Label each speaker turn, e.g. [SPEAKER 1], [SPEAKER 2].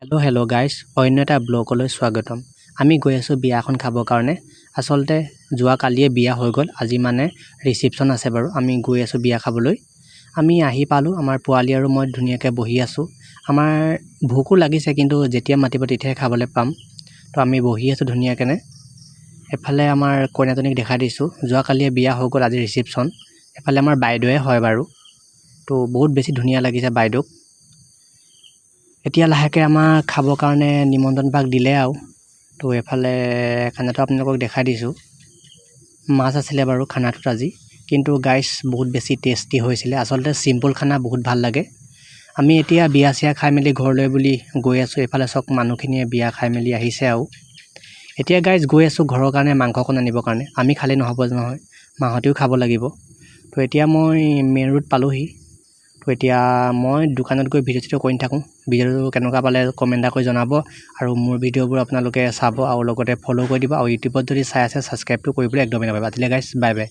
[SPEAKER 1] Hello' guys, অন্য এটা ব্লগলৈ স্বাগতম। আমি গৈ আছোঁ বিয়া এখন খাবৰ কাৰণে। আচলতে যোৱাকালিয়ে বিয়া হৈ গ'ল, আজি মানে ৰিচিপশ্যন আছে বাৰু। আমি গৈ আছোঁ বিয়া খাবলৈ। আমি আহি পালোঁ, আমাৰ পোৱালি আৰু মই ধুনীয়াকৈ বহি আছোঁ। আমাৰ ভোকো লাগিছে, কিন্তু যেতিয়া মাতিব তেতিয়াহে খাবলৈ পাম। তো আমি বহি আছোঁ ধুনীয়াকৈ। এফালে আমাৰ কইনাজনীক দেখাই দিছোঁ, যোৱাকালিয়ে বিয়া হৈ গ'ল, আজি ৰিচিপশ্যন। এফালে আমাৰ বাইদেৱে হয় বাৰু। তো বহুত বেছি ধুনীয়া লাগিছে বাইদেউক। এতিয়া লাহেকৈ আমাৰ খাবৰ কাৰণে নিমন্ত্ৰণ ভাগ দিলে আৰু। তো এফালে খানাটো আপোনালোকক দেখাই দিছোঁ। মাছ আছিলে বাৰু খানাটোত আজি, কিন্তু গাইজ বহুত বেছি টেষ্টি হৈছিলে। আচলতে চিম্পুল খানা বহুত ভাল লাগে। আমি এতিয়া বিয়া চিয়া খাই মেলি ঘৰলৈ বুলি গৈ আছোঁ। এইফালে চব মানুহখিনিয়ে বিয়া খাই মেলি আহিছে আৰু। এতিয়া গাইজ গৈ আছোঁ ঘৰৰ কাৰণে মাংসকণ আনিবৰ কাৰণে। আমি খালে নহ'ব নহয়, মাহঁতেও খাব লাগিব। তো এতিয়া মই মেইন ৰোড পালোঁহি। তো এতিয়া মই দোকানত গৈ ভিডিঅ' চিডিঅ' কৰি থাকোঁ। ভিডিঅ'টো কেনেকুৱা পালে কমেণ্ট এটা কৰি জনাব, আৰু মোৰ ভিডিঅ'বোৰ আপোনালোকে চাব আৰু লগতে ফ'ল' কৰি দিব, আৰু ইউটিউবত যদি চাই আছে ছাবস্ক্ৰাইবটো কৰিবলৈ একদমেই নাপাহৰিব। আজিলৈ গাইজ বাই বাই।